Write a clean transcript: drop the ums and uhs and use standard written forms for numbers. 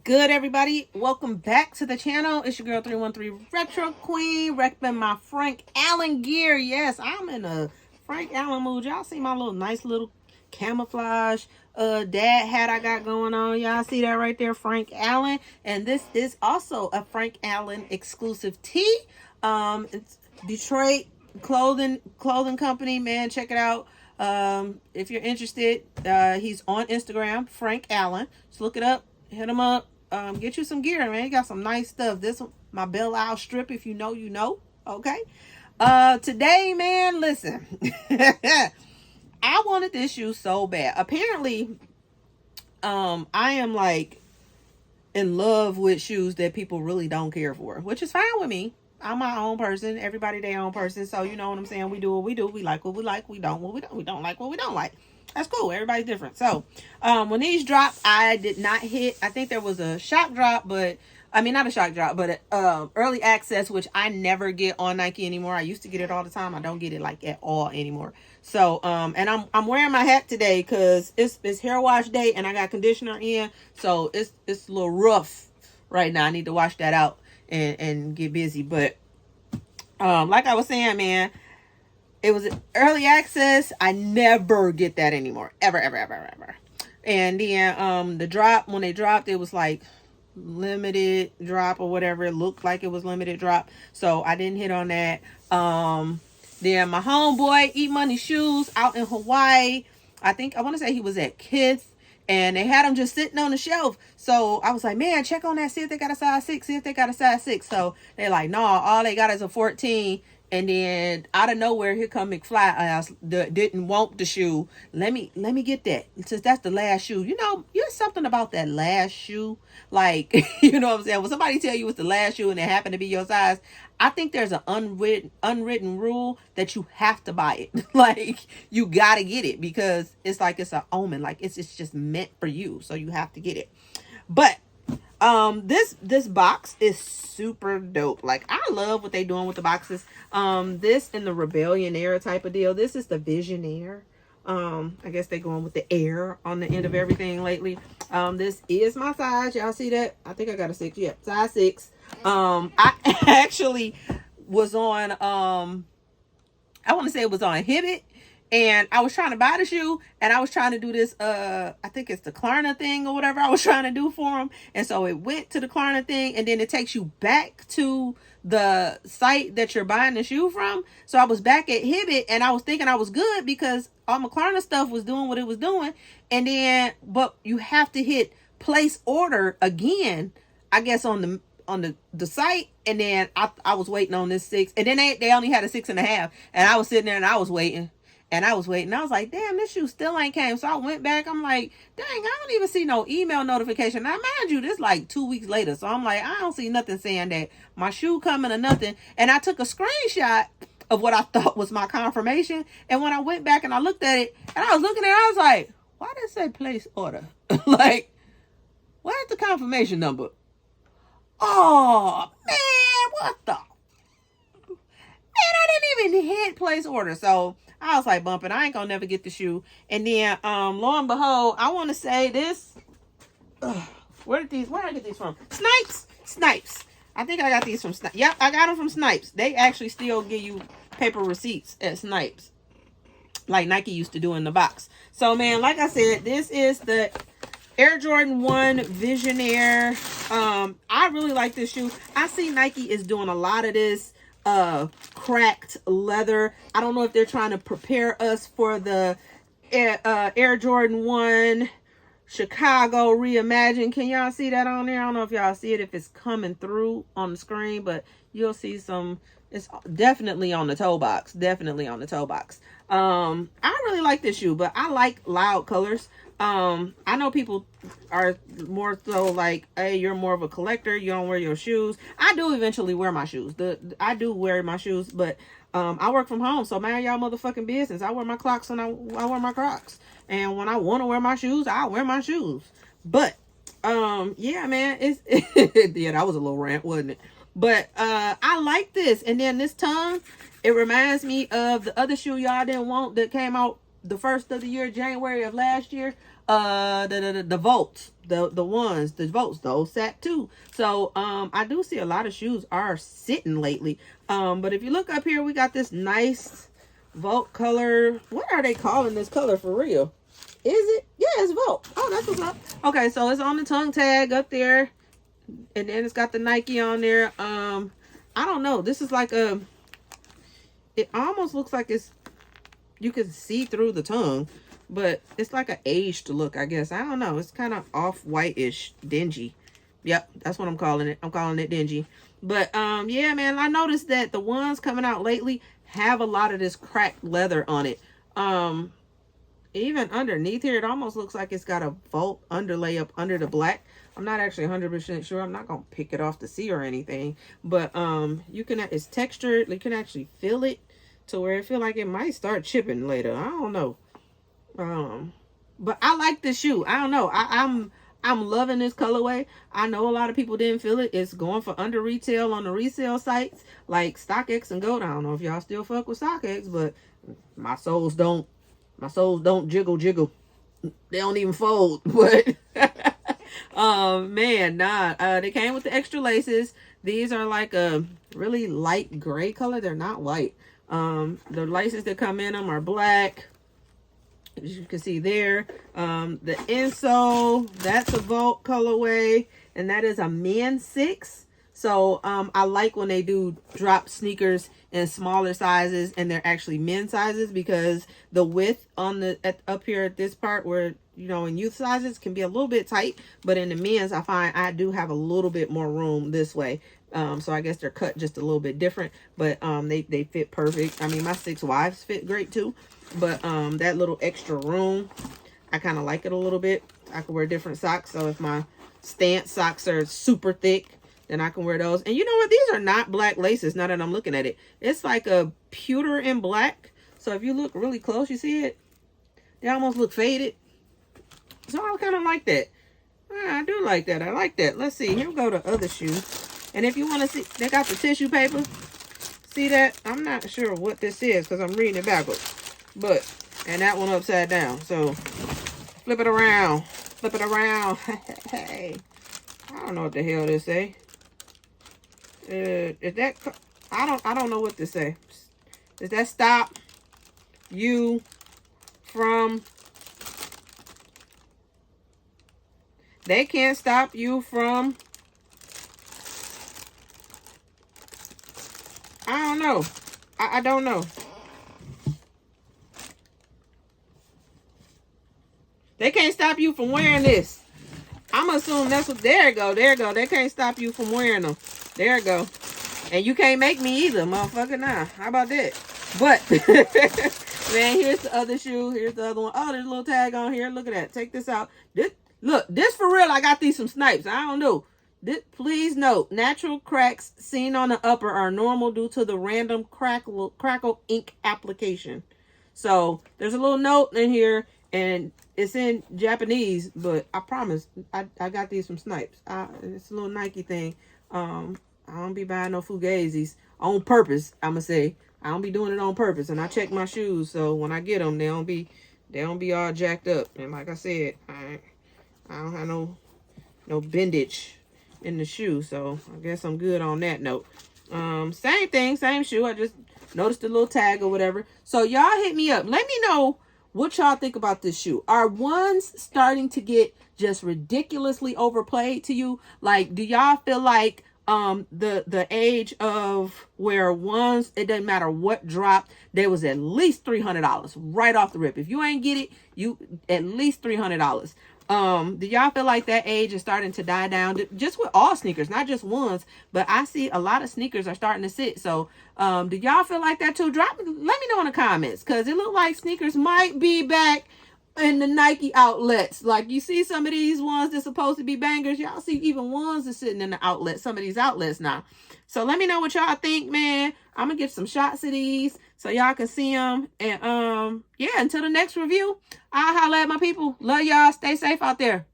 good, everybody? Welcome back to the channel. It's your girl 313 Retro Queen, repping my Frank Allen gear. Yes, I'm in a Frank Allen mood. Y'all see my little nice little camouflage dad hat I got going on? Y'all see that right there? Frank Allen. And this is also a Frank Allen exclusive tee. It's Detroit clothing company, man. Check it out. If you're interested, he's on Instagram, Frank Allen. Just look it up, hit him up, get you some gear, man. He got some nice stuff. This one, my Belle Isle strip, if you know, you know. Okay. Today, man, listen. I wanted this shoe so bad. Apparently, I am like in love with shoes that people really don't care for, which is fine with me. I'm my own person. Everybody their own person. So you know what I'm saying? We do what we do. We like what we like. We don't what we don't. We don't like what we don't like. That's cool. Everybody's different. So when these dropped, I did not hit. I think there was a shock drop, but I mean not a shock drop, but early access, which I never get on Nike anymore. I used to get it all the time. I don't get it like at all anymore. So and I'm wearing my hat today because it's hair wash day and I got conditioner in. So it's a little rough right now. I need to wash that out and get busy. But like I was saying, man, it was early access. I never get that anymore, ever. And then the drop, when they dropped, it was like limited drop or whatever. It looked like it was limited drop, so I didn't hit on that. Then my homeboy Eat Money Shoes out in Hawaii, I want to say he was at Kids, and they had them just sitting on the shelf. So I was like, man, check on that, see if they got a size 6, see if they got a size 6. So they're like, no, all they got is a 14. And then out of nowhere, here come McFly. Didn't want the shoe. Let me get that, since that's the last shoe. You know, there's something about that last shoe. Like, you know what I'm saying? When somebody tell you it's the last shoe and it happened to be your size, I think there's an unwritten rule that you have to buy it. Like, you gotta get it because it's like it's an omen. Like, it's just meant for you, so you have to get it. But this box is super dope. Like, I love what they doing with the boxes. This in the Rebellion era type of deal. This is the Visionaire. I guess they going with the air on the end of everything lately. This is my size. Y'all see that? I think I got a 6. Yeah, size 6. I actually was on I want to say it was on Hibbit, and I was trying to buy the shoe, and I was trying to do this, I think it's the Klarna thing or whatever I was trying to do for them. And so it went to the Klarna thing, and then it takes you back to the site that you're buying the shoe from. So I was back at Hibbit, and I was thinking I was good because all my Klarna stuff was doing what it was doing. And then, but you have to hit place order again, I guess, on the site. And then I was waiting on this 6, and then they only had a 6.5, and I was sitting there and I was waiting. And I was like, damn, this shoe still ain't came. So I went back. I'm like, dang, I don't even see no email notification. Now, mind you, this like 2 weeks later. So I'm like, I don't see nothing saying that my shoe coming or nothing. And I took a screenshot of what I thought was my confirmation. And when I went back and I looked at it, and I was looking at it, I was like, why did it say place order? Like, where's the confirmation number? Oh, man, what the? Man, I didn't even hit place order. So I was like, bumping, I ain't gonna never get the shoe. And then lo and behold, I want to say this, where did I get these from? Snipes. I think I got these from Snipes. Yep, I got them from Snipes. They actually still give you paper receipts at Snipes, like Nike used to do in the box. So, man, like I said, this is the Air Jordan 1 Visionaire. I really like this shoe. I see Nike is doing a lot of this cracked leather. I don't know if they're trying to prepare us for the Air Jordan 1 Chicago Reimagined. Can y'all see that on there? I don't know if y'all see it, if it's coming through on the screen, but you'll see some. It's definitely on the toe box. I really like this shoe, but I like loud colors. I know people are more so like, hey, you're more of a collector, you don't wear your shoes. I do eventually wear my shoes. I do wear my shoes, but I work from home, so mind y'all motherfucking business. I wear my clocks and I wear my Crocs, and when I want to wear my shoes, I wear my shoes. But yeah, man, it's yeah, that was a little rant, wasn't it? But I like this. And then this tongue, it reminds me of the other shoe y'all didn't want that came out the first of the year, January of last year, the Volts, the ones, the Volts, those sat too. So I do see a lot of shoes are sitting lately. But if you look up here, we got this nice Volt color. What are they calling this color for real? Is it? Yeah, it's Volt. Oh, that's what's up. Okay, so it's on the tongue tag up there, and then it's got the Nike on there. I don't know. This is like a, it almost looks like it's, you can see through the tongue, but it's like an aged look, I guess. I don't know. It's kind of off-white-ish, dingy. Yep, that's what I'm calling it. I'm calling it dingy. But yeah, man, I noticed that the ones coming out lately have a lot of this cracked leather on it. Even underneath here, it almost looks like it's got a Volt underlay up under the black. I'm not actually 100% sure. I'm not gonna pick it off to see or anything, but you can, it's textured. You can actually feel it to where it feel like it might start chipping later. I don't know. But I like this shoe. I don't know. I'm loving this colorway. I know a lot of people didn't feel it. It's going for under retail on the resale sites like StockX and Gold. I don't know if y'all still fuck with StockX, but my soles don't jiggle. They don't even fold. But man, nah. They came with the extra laces. These are like a really light gray color. They're not white. The laces that come in them are black, as you can see there. The insole, that's a Volt colorway, and that is a men's 6. So I like when they do drop sneakers in smaller sizes and they're actually men's sizes, because the width on the up here at this part where, you know, in youth sizes can be a little bit tight, but in the men's I find I do have a little bit more room this way. So I guess they're cut just a little bit different, but they fit perfect. I mean, my 6 wives fit great too, but that little extra room, I kind of like it a little bit. I can wear different socks, so if my stance socks are super thick, then I can wear those. And you know what? These are not black laces now that I'm looking at it. It's like a pewter and black. So if you look really close, you see it? They almost look faded. So I kind of like that. I do like that. I like that. Let's see. Here we go to other shoes. And if you want to see, they got the tissue paper. See that? I'm not sure what this is because I'm reading it backwards. But, and that one upside down. So, flip it around. Flip it around. Hey. I don't know what the hell this say. Is that, I don't know what this say. Does that stop you from, they can't stop you from, I don't know. I don't know. They can't stop you from wearing this. I'm assuming that's what, there you go. There you go. They can't stop you from wearing them. There you go. And you can't make me either, motherfucker. Nah. How about that? But, man, here's the other shoe. Here's the other one. Oh, there's a little tag on here. Look at that. Take this out. Look, this for real. I got these some snipes. I don't know. Please note, natural cracks seen on the upper are normal due to the random crackle ink application. So there's a little note in here, and it's in Japanese, but I promise I got these from Snipes. It's a little Nike thing. I don't be buying no Fugazis on purpose. I'ma say I don't be doing it on purpose, and I check my shoes, so when I get them, they don't be all jacked up. And like I said, I don't have no bendage in the shoe, so I guess I'm good on that note. Same thing, same shoe. I just noticed the little tag or whatever. So y'all hit me up. Let me know what y'all think about this shoe. Are ones starting to get just ridiculously overplayed to you? Like, do y'all feel like the age of where ones, it doesn't matter what dropped, there was at least $300 right off the rip? If you ain't get it, you at least $300. Do y'all feel like that age is starting to die down? Just with all sneakers, not just ones, but I see a lot of sneakers are starting to sit. So, do y'all feel like that too? Let me know in the comments, because it look like sneakers might be back in the Nike outlets. Like, you see some of these ones that's supposed to be bangers. Y'all see even ones that's sitting in the outlets, some of these outlets now. So let me know what y'all think, man. I'm gonna give some shots of these so y'all can see them. And yeah, until the next review, I'll holla at my people. Love y'all. Stay safe out there.